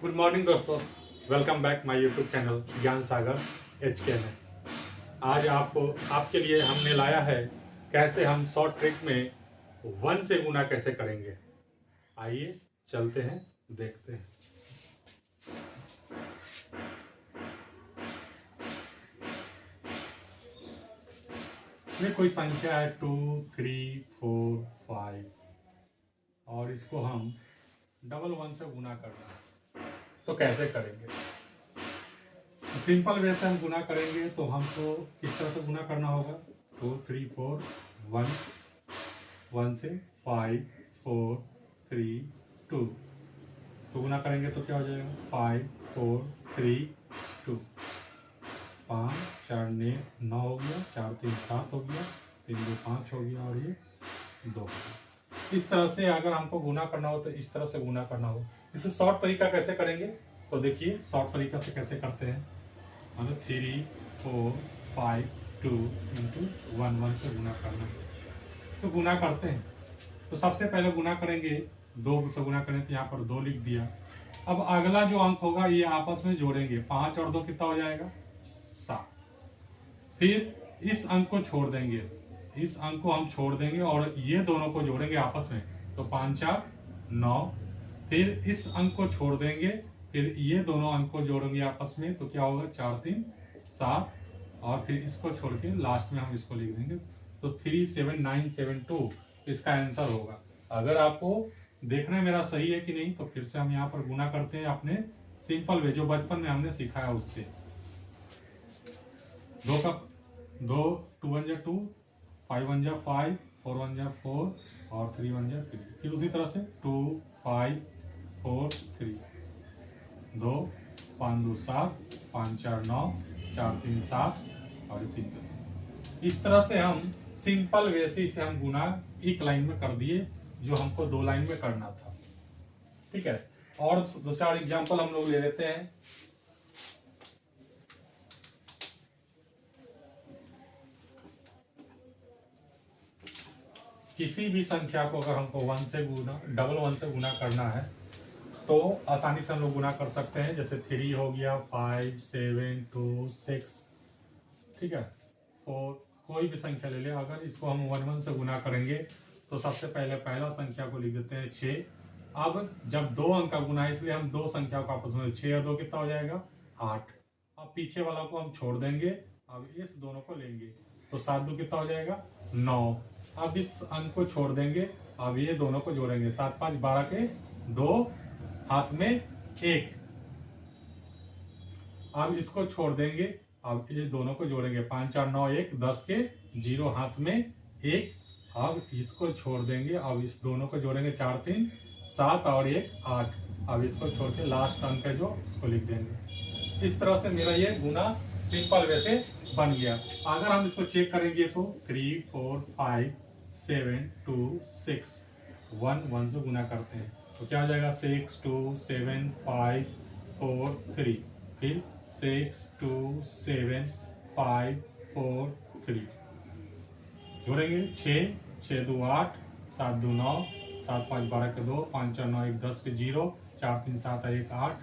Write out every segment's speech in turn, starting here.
Good morning दोस्तों, welcome back my YouTube channel ज्ञान सागर HK में। आज आपके लिए हमने लाया है कैसे हम शॉर्ट ट्रिक में 1 से गुना कैसे करेंगे। आइए चलते हैं, देखते हैं। ये कोई संख्या है 2, 3, 4, 5 और इसको हम डबल 1 से गुना करना है। तो कैसे करेंगे? सिंपल वे से हम गुना करेंगे तो हमको किस तरह से गुना करना होगा? 2, 3, 4, 1, 1 से 5, 4, 3, 2 तो गुना करेंगे तो क्या हो जाएगा? 5, 4, 3, 2 5, 4, 9 हो गया, 4, 3, 7 हो गया, 3, 2, 5 हो गया और ये 2 हो गया। इस तरह से अगर हमको गुना करना हो तो इस तरह से गुना करना हो। इसे शॉर्ट तरीका कैसे करेंगे तो देखिए, शॉर्ट तरीका से कैसे करते हैं। मतलब 3, 4, 5, 2 इंटू 1, 1 से गुना करना। तो गुना करते हैं तो सबसे पहले गुना करेंगे 2 से गुना करें तो यहाँ पर 2 लिख दिया। अब अगला जो अंक होगा ये आपस में जोड़ेंगे, 5 और 2 कितना हो जाएगा? 7। फिर इस अंक को छोड़ देंगे, इस अंक को हम छोड़ देंगे और ये दोनों को जोड़ेंगे आपस में, तो 5, 4, 9। फिर इस अंक को छोड़ देंगे, फिर ये दोनों अंक को जोड़ेंगे आपस में, तो क्या होगा? 4, 3, 7 और फिर इसको छोड़ के लास्ट में हम इसको लिख देंगे, तो 37972 इसका आंसर होगा। अगर आपको देखना है मेरा सही है कि नहीं तो फिर से हम यहाँ पर गुना करते हैं अपने सिंपल वे जो बचपन में हमने सिखाया उससे। 2 का 2, 2 1 जा 2, 5 1 जा 5, 4 1 जा 4 और 3 1 जा 3। फिर उसी तरह से 2, 5, 4, 3, 2, 5 2 7, 5 4 9, 4 3 7 और 3 2। इस तरह से हम सिंपल वे से इसे हम गुना एक लाइन में कर दिए जो हमको 2 लाइन में करना था। ठीक है, और 2-4 एग्जांपल हम लोग ले लेते हैं। किसी भी संख्या को अगर हमको 1 से गुना, डबल 1 से गुना करना है तो आसानी से हम लोग गुना कर सकते हैं। जैसे 3 हो गया, 5, 7, 2, 6, ठीक है, 4, कोई भी संख्या ले ले। अगर इसको हम 1 1 से गुना करेंगे तो सबसे पहले पहला संख्या को लिख देते हैं 6। अब जब 2 अंक का गुना है इसलिए हम 2 संख्या को आपस में, 6 और 2 कितना हो जाएगा? 8। अब पीछे वाला को हम छोड़ देंगे, अब इस दोनों को लेंगे तो 7 2 कितना हो जाएगा? 9। अब इस अंक को छोड़ देंगे, अब ये दोनों को जोड़ेंगे, 7 5 12 के 2 हाथ में 1। अब इसको छोड़ देंगे, अब ये दोनों को जोड़ेंगे, 5 4 9 1 10 के 0 हाथ में 1। अब इसको छोड़ देंगे, अब इस दोनों को जोड़ेंगे, 4 3 7 और 1 8। अब इसको छोड़ के लास्ट अंक है जो इसको लिख देंगे। इस तरह से मेरा ये गुना सिंपल वे से बन गया। अगर हम इसको चेक करेंगे तो 3 4 5 7 2 6 1 1 से गुना करते हैं तो क्या हो जाएगा? 6 2 7 5 4 3। फिर 6 2 7 5 4 3 जोड़ेंगे, 6 6 2 8, 7 2 9, 7 5 12 के 2, 5 4 9 1 10 के 0, 4 3 7 1 8।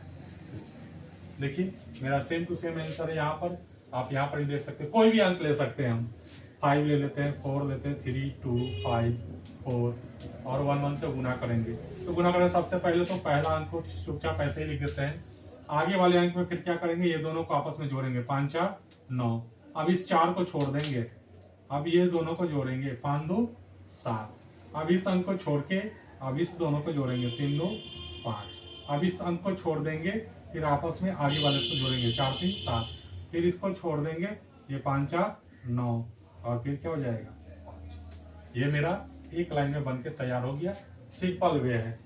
देखिए मेरा सेम टू सेम आंसर है। यहाँ पर आप यहाँ पर ही देख सकते हैं, कोई भी अंक ले सकते हैं। हम 5 ले लेते हैं, 4 लेते हैं, 3 2 5 4 और 1 1 से गुना करेंगे। तो गुना करें सबसे पहले तो पहला अंक को चुपचाप ऐसे ही लिख देते हैं। आगे वाले अंक में फिर क्या करेंगे? ये दोनों को आपस में जोड़ेंगे, 5 4 9। अब इस 4 को छोड़ देंगे, अब ये दोनों को जोड़ेंगे, 5 2 7। अब इस अंक को छोड़ के अब इस दोनों को जोड़ेंगे, 3 2 5। अब इस अंक को छोड़ देंगे, फिर आपस में आगे वाले को जोड़ेंगे, 4 3 7। फिर इसको छोड़ देंगे, ये 5 4 9 और फिर क्या हो जाएगा? 5। ये मेरा एक लाइन में बनके तैयार हो गया। सिंपल वे है,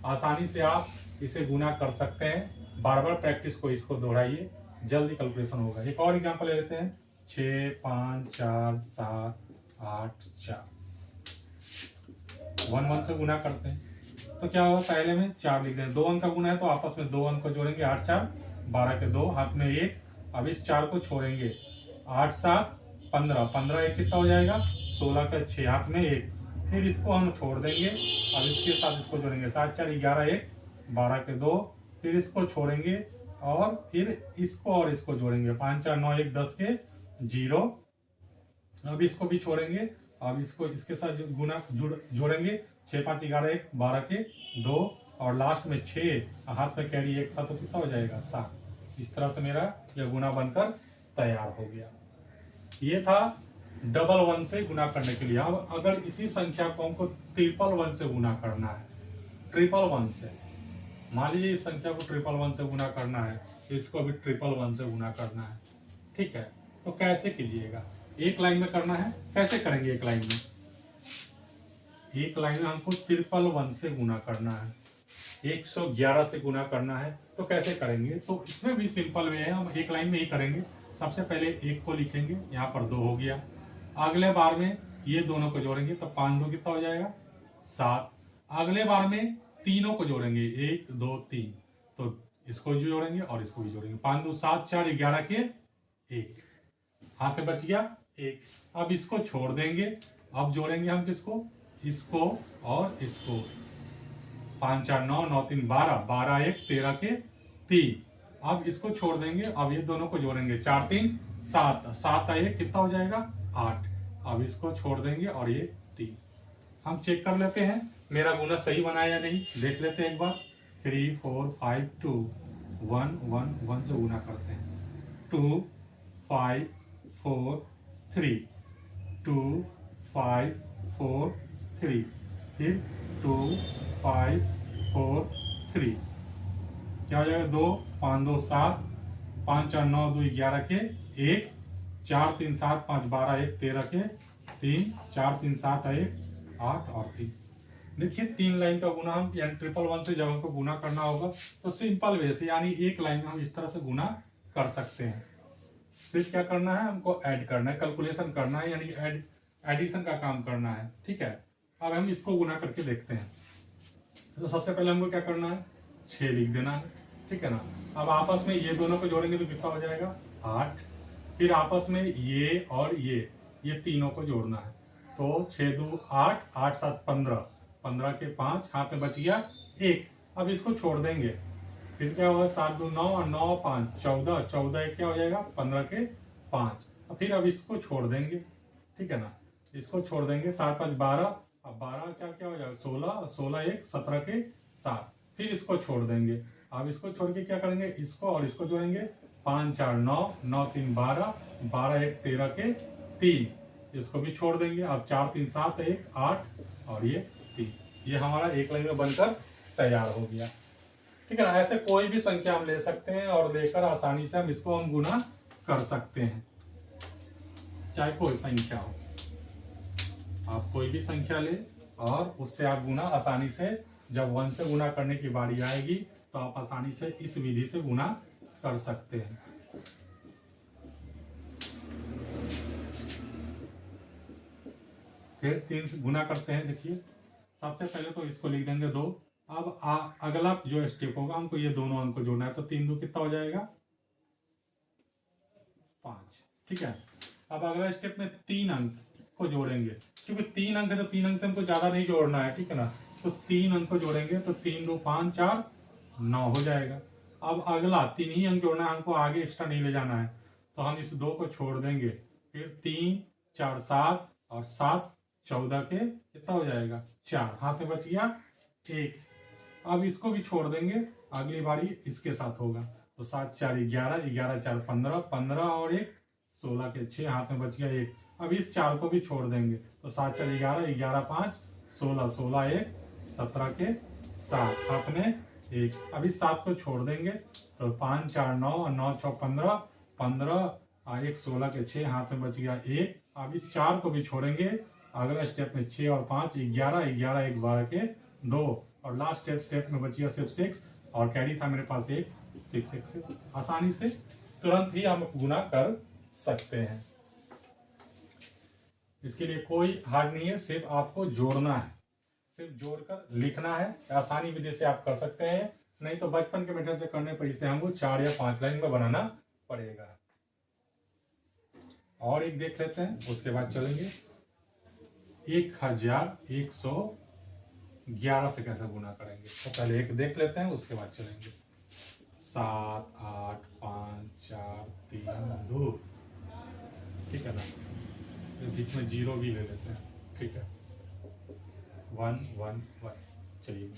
आसानी से आप इसे गुना कर सकते हैं। बार बार प्रैक्टिस को इसको दोहराइए, जल्दी कैलकुलेशन होगा। एक और एग्जांपल ले लेते हैं, 6 5 4 7 8 4 1 1 से गुना करते हैं तो क्या होगा? पहले में 4 लिख दें, 2 अंक का गुना है तो आपस में 2 अंक को जोड़ेंगे, 8 4 12 के 2 हाथ में 1। अब इस 4 को छोड़ेंगे, 8 7 15, 15 1 कितना हो जाएगा? 16 का 6 हाथ में 1। फिर इसको हम छोड़ देंगे, अब इसके साथ इसको जोड़ेंगे, 7 4 11 1 12 के 2 फिर इसको छोड़ेंगे और फिर इसको और इसको जोड़ेंगे। 5 4 9 1 10 के 0। अब इसको भी छोड़ेंगे। अब इसको इसके साथ गुना जोड़ेंगे। 6 5 11 1 12 के 2 और लास्ट में 6, हाथ में कैरी 1 था तो कितना हो जाएगा 7। इस तरह से मेरा यह गुना बनकर तैयार हो गया। ये था डबल 1 से गुना करने के लिए। अब अगर इसी संख्या को हमको ट्रिपल 1 से गुना करना है, ट्रिपल 1 से, मान लीजिए इस संख्या को ट्रिपल 1 से गुना करना है, इसको भी ट्रिपल 1 से गुना करना है, ठीक है, तो कैसे कीजिएगा? एक लाइन में करना है। कैसे करेंगे? एक लाइन में, एक लाइन में हमको ट्रिपल 1 से गुना करना है, 111 से गुना करना है। तो कैसे करेंगे? तो इसमें भी सिंपल वे है, हम एक लाइन में ही करेंगे। सबसे पहले 1 को लिखेंगे, यहाँ पर 2 हो गया। अगले बार में ये दोनों को जोड़ेंगे तो 5 2 कितना हो जाएगा 7। अगले बार में तीनों को जोड़ेंगे, 1 2 3, तो इसको भी जोड़ेंगे और इसको भी जोड़ेंगे। 5 2 7 4 11 के 1, हाथ में बच गया 1। अब इसको छोड़ देंगे। अब जोड़ेंगे हम किसको? इसको और इसको। 5 4 9 9 3 12, 12 1 13 के 3। अब इसको छोड़ देंगे। अब ये दोनों को जोड़ेंगे, 4 3 7, 7 1 कितना हो जाएगा 8। अब इसको छोड़ देंगे और ये 3। हम चेक कर लेते हैं मेरा गुना सही बना या नहीं, देख लेते हैं एक बार। 3 4 5 2 1 1 1 से गुना करते हैं। 2 5 4 3, 2 5 4 3, फिर 2 5 4 3, क्या हो जाएगा 2 5 2 7, 5 4 9 2 11 के 1, 4 3 7 5 12 1 13 के 3, 4 3 7 1 8 और 3। देखिए 3 लाइन का गुना हम यानी ट्रिपल 1 से जब हमको गुना करना होगा तो सिंपल वे से, यानी एक लाइन में हम इस तरह से गुना कर सकते हैं। सिर्फ क्या करना है, हमको ऐड करना है, कैलकुलेशन करना है, यानी एडिशन का काम करना है, ठीक है। अब हम इसको गुना करके देखते हैं। तो सबसे पहले हमको क्या करना है, 6 लिख देना है, ठीक है ना। अब आपस में ये दोनों को जोड़ेंगे तो कितना हो जाएगा 8। फिर आपस में ये और ये तीनों को जोड़ना है, तो 6 2 8, 8 7 15, 15 के 5, हाथ में बच गया 1। अब इसको छोड़ देंगे। फिर क्या होगा 7 2 9 और 9 5 14, 14 1 क्या हो जाएगा 15 के 5। फिर अब इसको छोड़ देंगे, ठीक है ना, इसको छोड़ देंगे। 7 5 12, अब 12 4 क्या हो जाएगा 16, 16 1 17 के 7। फिर इसको छोड़ देंगे। अब इसको छोड़ के क्या करेंगे, इसको और इसको जोड़ेंगे। 5 4 9, 9 3 12, 12 1 13 के 3, इसको भी छोड़ देंगे। अब 4 3 7 1 8 और ये 3। ये हमारा एक लाइन में बनकर तैयार हो गया, ठीक है ना। ऐसे कोई भी संख्या हम ले सकते हैं और लेकर आसानी से हम इसको हम गुना कर सकते हैं, चाहे कोई संख्या हो। आप कोई भी संख्या ले और उससे आप गुना आसानी से, जब 1 से गुना करने की बारी आएगी तो आप आसानी से इस विधि से गुना कर सकते हैं। फिर 3 से गुना करते हैं। देखिए सबसे पहले तो इसको लिख देंगे 2। अब अगला जो स्टेप होगा, हमको ये दोनों अंक को जोड़ना है, तो 3 2 कितना हो जाएगा 5, ठीक है। अब अगला स्टेप में 3 अंक को जोड़ेंगे, क्योंकि 3 अंक है तो 3 अंक से हमको ज्यादा नहीं जोड़ना है, ठीक है ना। तो 3 अंक को जोड़ेंगे तो 3 2 5 4 9 हो जाएगा। अब अगला 3 ही अंक जोड़ना है, हमको आगे एक्स्ट्रा नहीं ले जाना है, तो हम इस 2 को छोड़ देंगे। फिर 3 4 7 और 7 14 के कितना हो जाएगा 4, हाथ में बच गया 1। अब इसको भी छोड़ देंगे, अगली बारी इसके साथ होगा, तो 7 4 11, 11 4 15, 15 और 1 16 के 6, हाथ में बच गया 1। अब इस 4 को भी छोड़ देंगे, तो 7 4 11, 11 5 16, 16 1 17 के 7, हाथ में 1। अब इस 7 को छोड़ देंगे, तो 5 4 9 और 9 6 15, 15 और 1 16 के 6, हाथ में बच गया 1। अब इस 4 को भी छोड़ेंगे, अगला स्टेप में 6 और 5 11, 11 1 12 के 2, और लास्ट स्टेप में बच गया सिर्फ 6 और कैरी था मेरे पास 1, 6 6 से आसानी से तुरंत ही हम गुना कर सकते हैं। इसके लिए कोई हार्ड नहीं है, सिर्फ आपको जोड़ना है, सिर्फ जोड़कर लिखना है। आसानी विधि से आप कर सकते हैं, नहीं तो बचपन के मेथड से करने पर इसे हमको 4 या 5 लाइन में बनाना पड़ेगा। और एक देख लेते हैं, उसके बाद चलेंगे 1111 से कैसे गुना करेंगे। तो पहले एक देख लेते हैं, उसके बाद चलेंगे। 7 8 5 4 3 2, ठीक है ना। बीच में 0 भी ले लेते हैं, ठीक है। 1 1 1। चलिए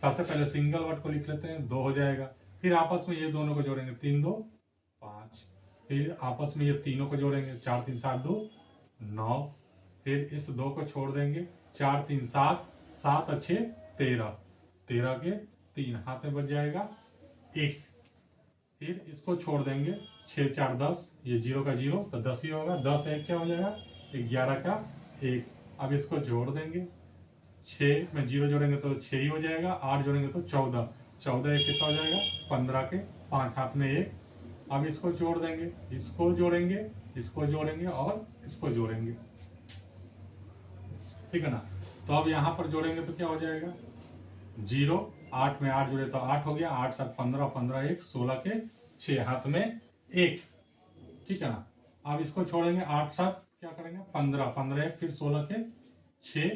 सबसे पहले सिंगल वर्ड को लिख लेते हैं, 2 हो जाएगा। फिर आपस में ये दोनों को जोड़ेंगे, 3 2 5। फिर आपस में ये तीनों को जोड़ेंगे, 4 3 7 2 9। फिर इस 2 को छोड़ देंगे, 4 3 7, 7 अच्छे 13, 13 के 3 हाथ में बच जाएगा 1। फिर इसको छोड़ देंगे, 6 4 10, ये 0 का 0 तो 10 ही होगा। 10 1 क्या हो जाएगा, 11 का 1। अब इसको जोड़ देंगे, 6 में 0 जोड़ेंगे तो 6 ही हो जाएगा, 8 जोड़ेंगे तो 14, 14 1 कितना हो जाएगा, 15 के 5 हाथ में 1। अब इसको जोड़ देंगे, इसको जोड़ेंगे, इसको जोड़ेंगे और इसको जोड़ेंगे, ठीक है ना। तो अब यहाँ पर जोड़ेंगे तो क्या हो जाएगा, 0 8 में 8 जुड़े तो 8 हो गया, 8 7 15, 15 1 16 के 6 हाथ में 1, ठीक है ना। अब इसको छोड़ेंगे, 8 7 क्या करेंगे, 15, 15 1 फिर 16 के 6,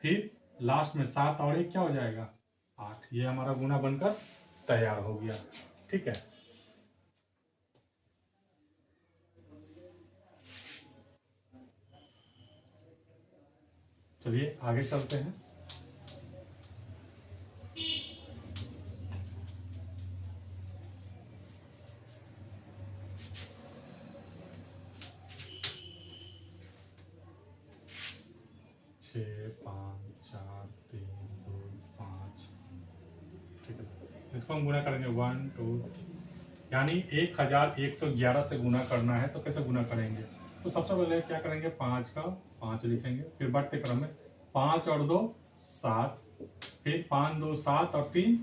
फिर लास्ट में 7 और 1 क्या हो जाएगा, 8। ये हमारा गुना बनकर तैयार हो गया, ठीक है। चलिए आगे चलते हैं। छः 5 4 3 2 5, ठीक है। इसको हम गुना करेंगे 1 2, यानी 1111 से गुना करना है। तो कैसे गुना करेंगे, तो सबसे पहले क्या करेंगे, 5 का 5 लिखेंगे, फिर बढ़ते क्रम में 5 और 2 7, फिर 5 2 7 और 3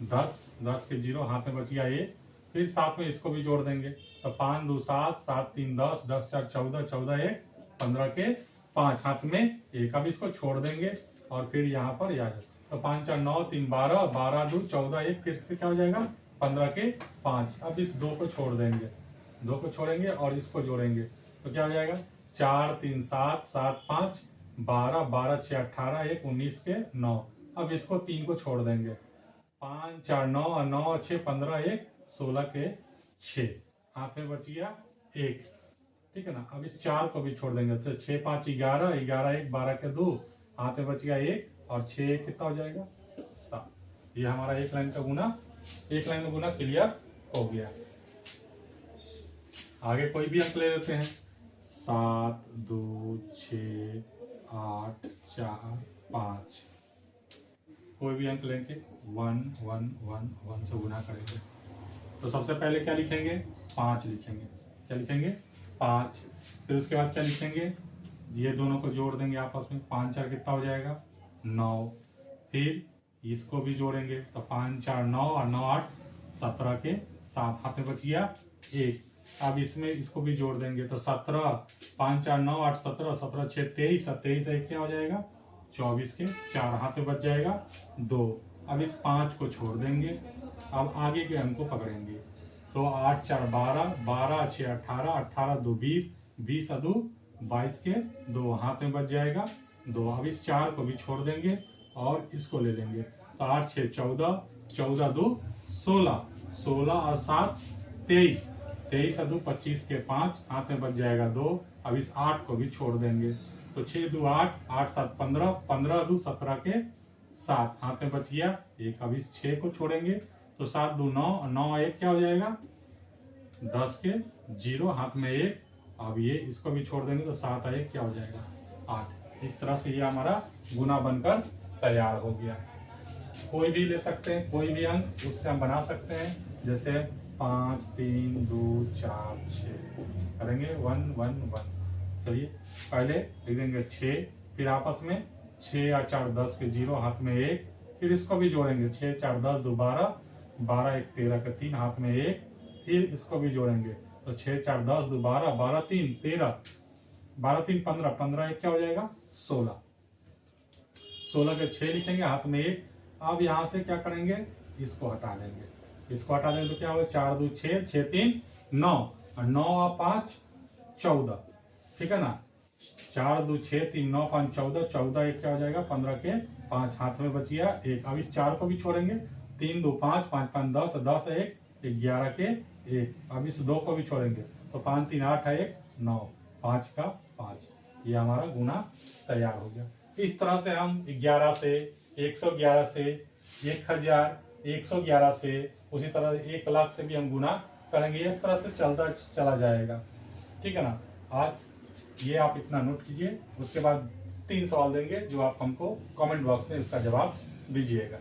10, 10 के 0 हाथ में बच गया 1। फिर साथ में इसको भी जोड़ देंगे, तो 5 2 7 7 3 10, 10 4 14, 14 1 15 के 5 हाथ में 1। अब इसको छोड़ देंगे और फिर यहाँ पर आ जाए, तो 5 4 9 3 12, 12 2 14 1, फिर से क्या हो जाएगा, 15 के 5। अब इस 2 को छोड़ देंगे, 2 को छोड़ेंगे और इसको जोड़ेंगे तो क्या हो जाएगा, 4 3 7 7 5 12, 12 6 18 1 19 के 9। अब इसको 3 को छोड़ देंगे, 5 4 9 9 6 15 1 16 के 6 हाथ में बच गया 1, ठीक है ना। अब इस 4 को भी छोड़ देंगे, तो 6 5 11, 11 1 12 के 2 हाथ में बच गया 1 और 6 कितना हो जाएगा, 7। ये हमारा एक लाइन का गुना, एक लाइन में गुना क्लियर हो गया। आगे कोई भी अंक ले लेते हैं, 7 2 6 8 4 5, कोई भी अंक लेंगे 1 1 1 1 से गुना करेंगे। तो सबसे पहले क्या लिखेंगे, 5 लिखेंगे, क्या लिखेंगे 5। फिर उसके बाद क्या लिखेंगे, ये दोनों को जोड़ देंगे आपस में, 5 4 कितना हो जाएगा 9। फिर इसको भी जोड़ेंगे, तो 5 4 9 और 9 8 17 के 7 हाथ में बच गया 1। अब इसमें इसको भी जोड़ देंगे, तो 17 5 4 9 8 17, 17 6 23, 23 1 क्या हो जाएगा 24 के 4 हाथ में बच जाएगा 2। अब इस 5 को छोड़ देंगे, अब आगे के अंक को पकड़ेंगे, तो 8 4 12, 12 6 18, 18 2 20, 20 2 22 के 2 हाथ में बच जाएगा 2। अब इस 4 को भी छोड़ देंगे और इसको ले लेंगे, तो 8 6 14, 14 2 16, 16 और 7 23, 23 2 25 के 5 हाथ में बच जाएगा 2। अब इस 8 को भी छोड़ देंगे, तो 6 2 8, 8 7 15, 15 2 17 के 7 हाथ में बच गया 1। अब इस 6 को छोड़ेंगे, तो 7 2 9, 9 1 क्या हो जाएगा 10 के 0 हाथ में 1। अब ये इसको भी छोड़ देंगे, तो 7 1 क्या हो जाएगा 8। इस तरह से ये हमारा गुना बनकर तैयार हो गया। कोई भी ले सकते हैं, कोई भी अंक उससे हम बना सकते हैं, जैसे 5 3 2 4 6 करेंगे 1 1 1। चलिए पहले लिख देंगे 6, फिर आपस में 6 और 4 10 के 0 हाथ में 1। फिर इसको भी जोड़ेंगे, 6 4 10 2 12, 12 1 13 के 3 हाथ में 1। फिर इसको भी जोड़ेंगे, तो 6 4 10 2 12, 12 3 13, 12 3 15, 15 1 क्या हो जाएगा 16, 16 के 6 लिखेंगे हाथ में 1। अब यहाँ से क्या करेंगे, इसको हटा देंगे, इसको हटा देंगे तो क्या होगा 4 2 6, 6 3 9 और 9 और 5 14, ठीक है ना। 4 2 6 3 9 5 14, 14 1 क्या हो जाएगा 15 के 5 हाथ में बच गया 1। अब इस 4 को भी छोड़ेंगे, 3 2 5, 5 5 10, 10 1 11 के 1। अब इस 2 को भी छोड़ेंगे तो 5 3 8 है 1 9, 5 का 5। ये हमारा गुना तैयार हो गया। इस तरह से हम 11 से 111 से 1000, 111 से, उसी तरह 1 लाख से भी हम गुना करेंगे। इस तरह से चलता चला जाएगा। ठीक है ना। आज ये आप इतना नोट कीजिए। उसके बाद 3 सवाल देंगे जो आप हमको कमेंट बॉक्स में उसका जवाब दीजिएगा।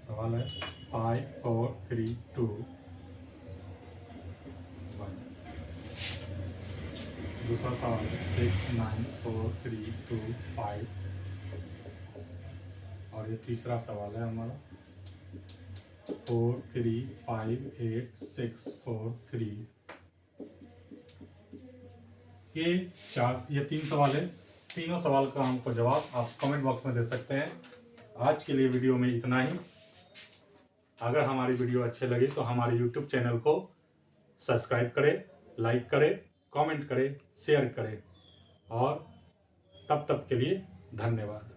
सवाल है 5 4 3 2 1। दूसरा सवाल है 6 9 4 3 2 5। और ये तीसरा सवाल है हमारा 4 3 5 8 6 4 3। ये 3 सवाल है। तीनों सवाल का हमको जवाब आप कमेंट बॉक्स में दे सकते हैं। आज के लिए वीडियो में इतना ही। अगर हमारी वीडियो अच्छे लगे तो हमारे YouTube चैनल को सब्सक्राइब करें, लाइक करें, कमेंट करें, शेयर करें। और तब तक के लिए धन्यवाद।